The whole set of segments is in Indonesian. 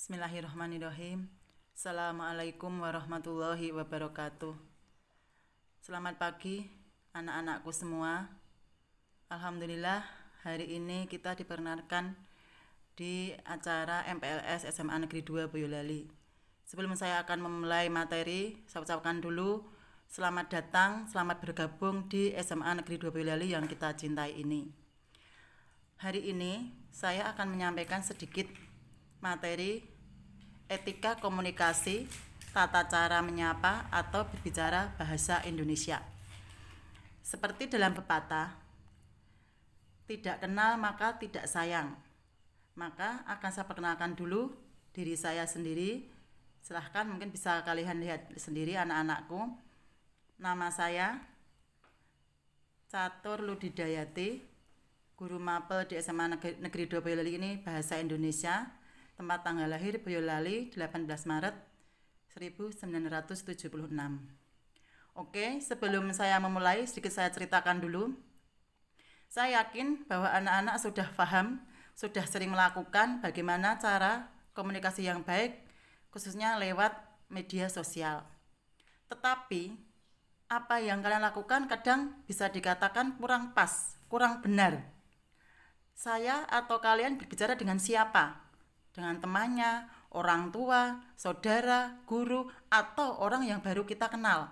Bismillahirrahmanirrahim. Assalamualaikum warahmatullahi wabarakatuh. Selamat pagi anak-anakku semua. Alhamdulillah hari ini kita diperkenalkan di acara MPLS SMA Negeri 2 Boyolali. Sebelum saya akan memulai materi, saya ucapkan dulu selamat datang, selamat bergabung di SMA Negeri 2 Boyolali yang kita cintai ini. Hari ini saya akan menyampaikan sedikit materi etika komunikasi, tata cara menyapa atau berbicara bahasa Indonesia. Seperti dalam pepatah, tidak kenal maka tidak sayang. Maka akan saya perkenalkan dulu diri saya sendiri. Silahkan mungkin bisa kalian lihat sendiri anak-anakku. Nama saya Catur Ludidayati, guru mapel di SMA Negeri 2 Boyolali ini bahasa Indonesia. Tempat tanggal lahir Boyolali 18 Maret 1976. Oke, sebelum saya memulai, sedikit saya ceritakan dulu. Saya yakin bahwa anak-anak sudah paham, sudah sering melakukan bagaimana cara komunikasi yang baik, khususnya lewat media sosial. Tetapi, apa yang kalian lakukan kadang bisa dikatakan kurang pas, kurang benar. Saya atau kalian berbicara dengan siapa? Dengan temannya, orang tua, saudara, guru, atau orang yang baru kita kenal.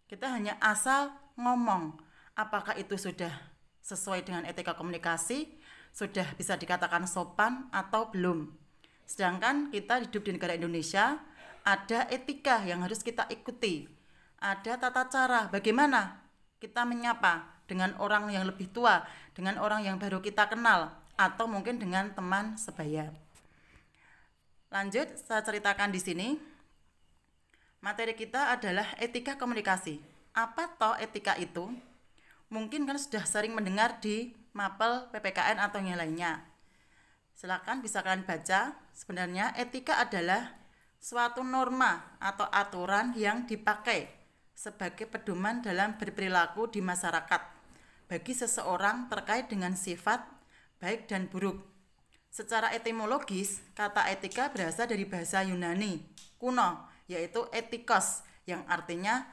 Kita hanya asal ngomong. Apakah itu sudah sesuai dengan etika komunikasi, sudah bisa dikatakan sopan atau belum. Sedangkan kita hidup di negara Indonesia, ada etika yang harus kita ikuti. Ada tata cara bagaimana kita menyapa dengan orang yang lebih tua, dengan orang yang baru kita kenal, atau mungkin dengan teman sebaya. Lanjut, saya ceritakan di sini. Materi kita adalah etika komunikasi. Apa toh etika itu? Mungkin kan sudah sering mendengar di mapel PPKN atau yang lainnya. Silakan bisa kalian baca. Sebenarnya etika adalah suatu norma atau aturan yang dipakai sebagai pedoman dalam berperilaku di masyarakat bagi seseorang terkait dengan sifat baik dan buruk. Secara etimologis, kata etika berasal dari bahasa Yunani kuno, yaitu etikos, yang artinya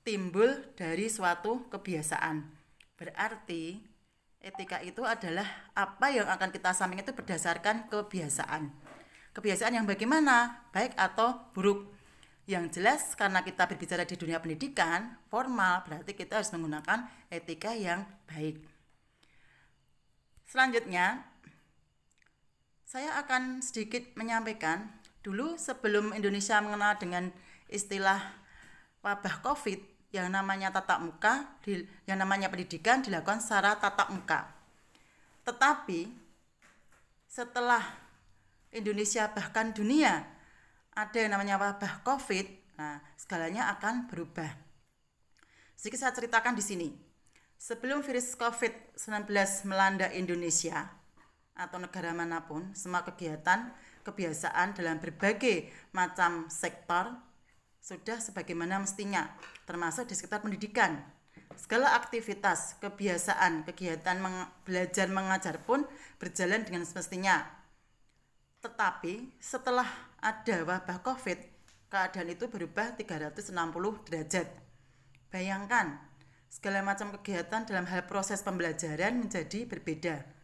timbul dari suatu kebiasaan. Berarti, etika itu adalah apa yang akan kita sampaikan itu berdasarkan kebiasaan. Kebiasaan yang bagaimana, baik atau buruk. Yang jelas, karena kita berbicara di dunia pendidikan, formal, berarti kita harus menggunakan etika yang baik. Selanjutnya, saya akan sedikit menyampaikan dulu sebelum Indonesia mengenal dengan istilah wabah COVID yang namanya tatap muka, yang namanya pendidikan dilakukan secara tatap muka. Tetapi setelah Indonesia bahkan dunia ada yang namanya wabah COVID, nah segalanya akan berubah. Sedikit saya ceritakan di sini. Sebelum virus COVID-19 melanda Indonesia atau negara manapun, semua kegiatan, kebiasaan dalam berbagai macam sektor sudah sebagaimana mestinya, termasuk di sekitar pendidikan. Segala aktivitas, kebiasaan, kegiatan belajar mengajar pun berjalan dengan semestinya. Tetapi setelah ada wabah COVID, keadaan itu berubah 360 derajat. Bayangkan, segala macam kegiatan dalam hal proses pembelajaran menjadi berbeda.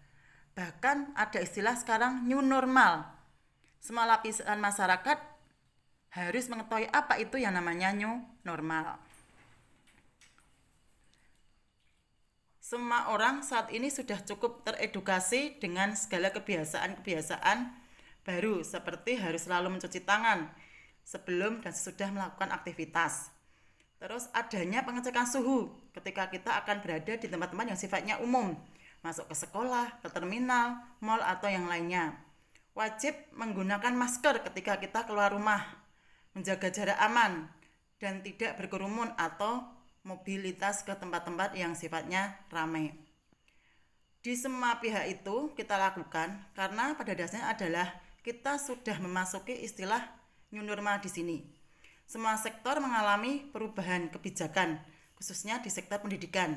Bahkan ada istilah sekarang new normal. Semua lapisan masyarakat harus mengetahui apa itu yang namanya new normal. Semua orang saat ini sudah cukup teredukasi dengan segala kebiasaan-kebiasaan baru, seperti harus selalu mencuci tangan sebelum dan sesudah melakukan aktivitas. Terus adanya pengecekan suhu ketika kita akan berada di tempat-tempat yang sifatnya umum, masuk ke sekolah, ke terminal, mal, atau yang lainnya. Wajib menggunakan masker ketika kita keluar rumah, menjaga jarak aman, dan tidak berkerumun atau mobilitas ke tempat-tempat yang sifatnya ramai. Di semua pihak itu kita lakukan karena pada dasarnya adalah kita sudah memasuki istilah new normal di sini. Semua sektor mengalami perubahan kebijakan, khususnya di sektor pendidikan.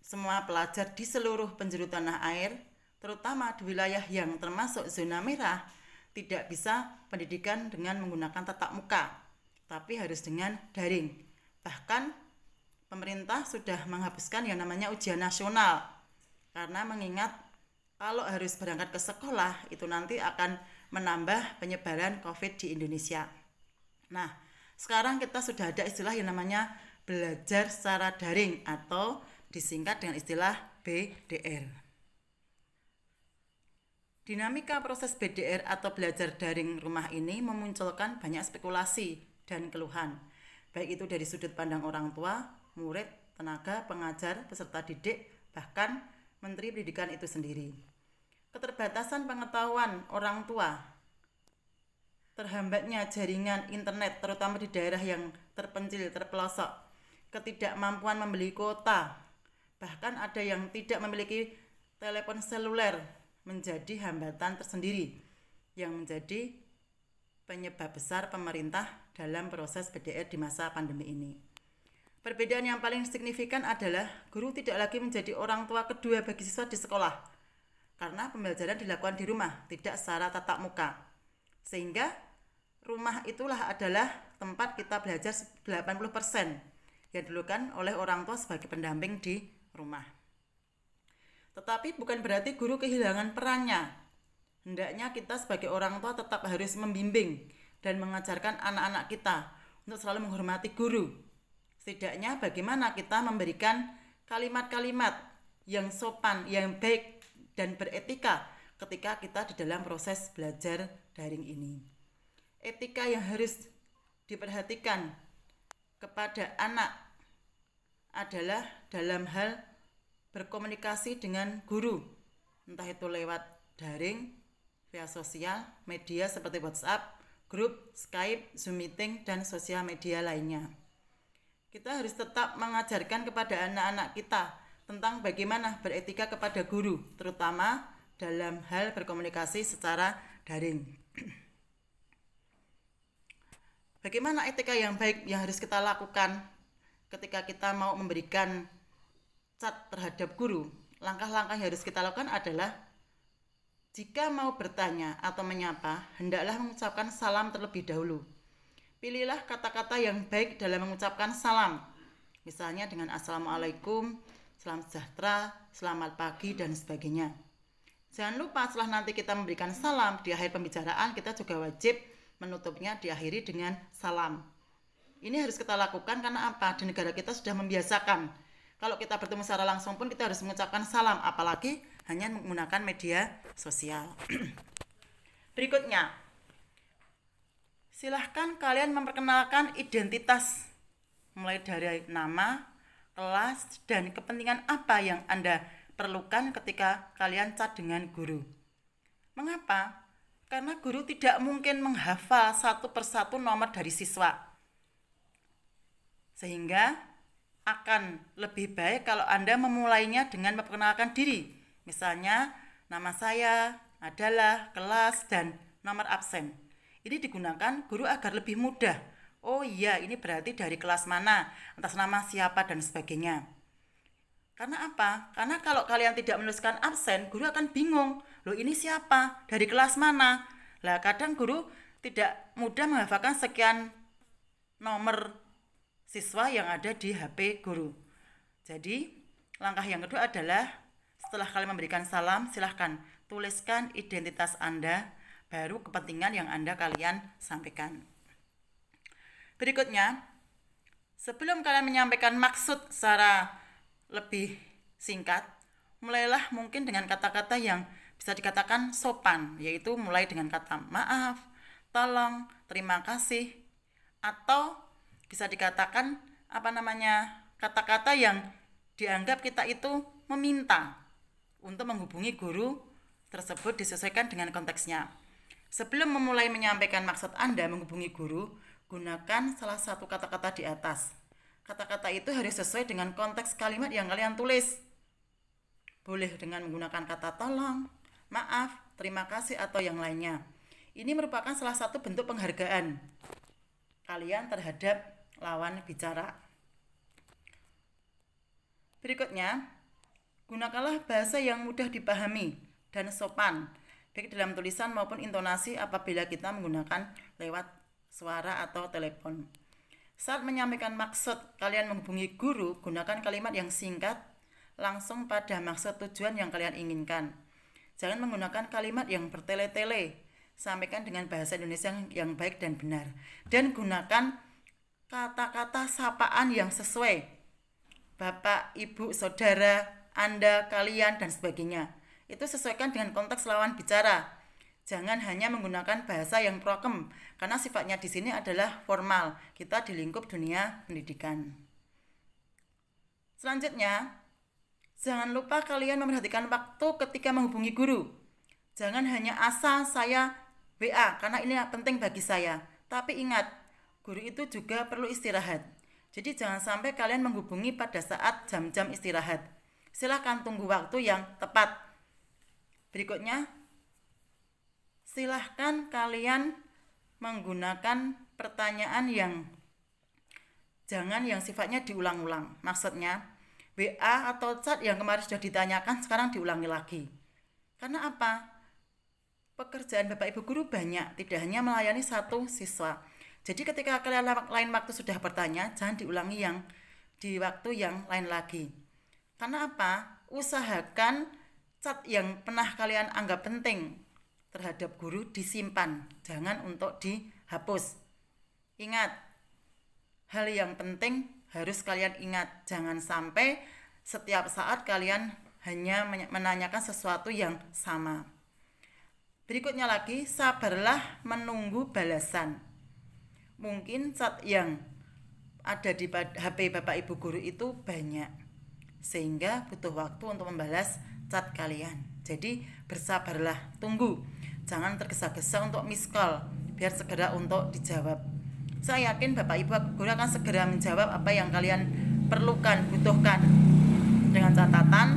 Semua pelajar di seluruh penjuru tanah air, terutama di wilayah yang termasuk zona merah, tidak bisa pendidikan dengan menggunakan tatap muka, tapi harus dengan daring. Bahkan pemerintah sudah menghapuskan yang namanya ujian nasional, karena mengingat kalau harus berangkat ke sekolah itu nanti akan menambah penyebaran COVID di Indonesia. Nah, sekarang kita sudah ada istilah yang namanya belajar secara daring atau disingkat dengan istilah BDR. Dinamika proses BDR atau belajar daring rumah ini memunculkan banyak spekulasi dan keluhan, baik itu dari sudut pandang orang tua, murid, tenaga, pengajar, peserta didik, bahkan Menteri Pendidikan itu sendiri. Keterbatasan pengetahuan orang tua, terhambatnya jaringan internet terutama di daerah yang terpencil, terpelosok, ketidakmampuan membeli kuota, bahkan ada yang tidak memiliki telepon seluler menjadi hambatan tersendiri yang menjadi penyebab besar pemerintah dalam proses BDR di masa pandemi ini. Perbedaan yang paling signifikan adalah guru tidak lagi menjadi orang tua kedua bagi siswa di sekolah karena pembelajaran dilakukan di rumah, tidak secara tatap muka. Sehingga rumah itulah adalah tempat kita belajar 80% yang dilakukan oleh orang tua sebagai pendamping di rumah. Tetapi bukan berarti guru kehilangan perannya. Hendaknya kita sebagai orang tua tetap harus membimbing dan mengajarkan anak-anak kita untuk selalu menghormati guru. Setidaknya bagaimana kita memberikan kalimat-kalimat yang sopan, yang baik dan beretika ketika kita di dalam proses belajar daring ini. Etika yang harus diperhatikan kepada anak adalah dalam hal berkomunikasi dengan guru, entah itu lewat daring, via sosial, media seperti WhatsApp, grup, Skype, Zoom meeting, dan sosial media lainnya. Kita harus tetap mengajarkan kepada anak-anak kita tentang bagaimana beretika kepada guru, terutama dalam hal berkomunikasi secara daring. Bagaimana etika yang baik yang harus kita lakukan ketika kita mau memberikan cat terhadap guru? Langkah-langkah yang harus kita lakukan adalah jika mau bertanya atau menyapa, hendaklah mengucapkan salam terlebih dahulu. Pilihlah kata-kata yang baik dalam mengucapkan salam. Misalnya dengan Assalamualaikum, salam sejahtera, selamat pagi, dan sebagainya. Jangan lupa setelah nanti kita memberikan salam, di akhir pembicaraan kita juga wajib menutupnya diakhiri dengan salam. Ini harus kita lakukan karena apa? Di negara kita sudah membiasakan. Kalau kita bertemu secara langsung pun kita harus mengucapkan salam, apalagi hanya menggunakan media sosial. Berikutnya, silahkan kalian memperkenalkan identitas, mulai dari nama, kelas, dan kepentingan apa yang Anda perlukan ketika kalian chat dengan guru. Mengapa? Karena guru tidak mungkin menghafal satu persatu nomor dari siswa. Sehingga akan lebih baik kalau Anda memulainya dengan memperkenalkan diri. Misalnya, nama saya adalah, kelas, dan nomor absen. Ini digunakan guru agar lebih mudah. Oh iya, ini berarti dari kelas mana, atas nama siapa, dan sebagainya. Karena apa? Karena kalau kalian tidak menuliskan absen, guru akan bingung. Loh, ini siapa? Dari kelas mana? Lah, kadang guru tidak mudah menghafalkan sekian nomor siswa yang ada di HP guru. Jadi, langkah yang kedua adalah setelah kalian memberikan salam, silahkan tuliskan identitas Anda, baru kepentingan yang kalian sampaikan. Berikutnya, sebelum kalian menyampaikan maksud secara lebih singkat, mulailah mungkin dengan kata-kata yang bisa dikatakan sopan, yaitu mulai dengan kata maaf, tolong, terima kasih, atau bisa dikatakan kata-kata yang dianggap kita itu meminta untuk menghubungi guru tersebut disesuaikan dengan konteksnya. Sebelum memulai menyampaikan maksud Anda menghubungi guru, gunakan salah satu kata-kata di atas. Kata-kata itu harus sesuai dengan konteks kalimat yang kalian tulis. Boleh dengan menggunakan kata tolong, maaf, terima kasih, atau yang lainnya. Ini merupakan salah satu bentuk penghargaan kalian terhadap lawan bicara. Berikutnya, gunakanlah bahasa yang mudah dipahami dan sopan. baik dalam tulisan maupun intonasi apabila kita menggunakan lewat suara atau telepon. Saat menyampaikan maksud kalian menghubungi guru, gunakan kalimat yang singkat, langsung pada maksud tujuan yang kalian inginkan. Jangan menggunakan kalimat yang bertele-tele. Sampaikan dengan bahasa Indonesia yang baik dan benar. Dan gunakan kata-kata sapaan yang sesuai. Bapak, Ibu, Saudara, Anda, kalian, dan sebagainya. Itu sesuaikan dengan konteks lawan bicara. Jangan hanya menggunakan bahasa yang prokem, karena sifatnya di sini adalah formal. Kita di lingkup dunia pendidikan. Selanjutnya, jangan lupa kalian memperhatikan waktu ketika menghubungi guru. Jangan hanya asal saya WA, karena ini penting bagi saya. Tapi ingat, guru itu juga perlu istirahat. Jadi jangan sampai kalian menghubungi pada saat jam-jam istirahat. Silahkan tunggu waktu yang tepat. Berikutnya, silahkan kalian menggunakan pertanyaan yang jangan yang sifatnya diulang-ulang. Maksudnya, WA atau chat yang kemarin sudah ditanyakan sekarang diulangi lagi. Karena apa? Pekerjaan Bapak Ibu guru banyak, tidak hanya melayani satu siswa. Jadi ketika kalian lain waktu sudah bertanya, jangan diulangi yang di waktu yang lain lagi. Karena apa? Usahakan chat yang pernah kalian anggap penting terhadap guru disimpan, jangan untuk dihapus. Ingat, hal yang penting harus kalian ingat. Jangan sampai setiap saat kalian hanya menanyakan sesuatu yang sama. Berikutnya lagi, sabarlah menunggu balasan. Mungkin chat yang ada di HP Bapak Ibu guru itu banyak, sehingga butuh waktu untuk membalas chat kalian. Jadi bersabarlah, tunggu. Jangan tergesa-gesa untuk miss call, biar segera untuk dijawab. Saya yakin Bapak Ibu guru akan segera menjawab apa yang kalian perlukan, butuhkan. Dengan catatan,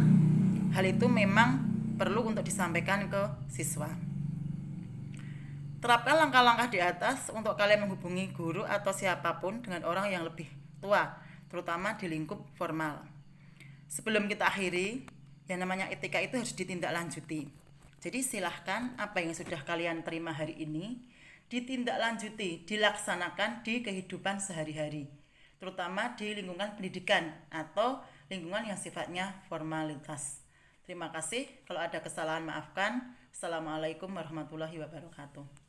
hal itu memang perlu untuk disampaikan ke siswa. Terapkan langkah-langkah di atas untuk kalian menghubungi guru atau siapapun dengan orang yang lebih tua, terutama di lingkup formal. Sebelum kita akhiri, yang namanya etika itu harus ditindaklanjuti. Jadi silahkan apa yang sudah kalian terima hari ini ditindaklanjuti, dilaksanakan di kehidupan sehari-hari, terutama di lingkungan pendidikan atau lingkungan yang sifatnya formalitas. Terima kasih. Kalau ada kesalahan maafkan. Assalamualaikum warahmatullahi wabarakatuh.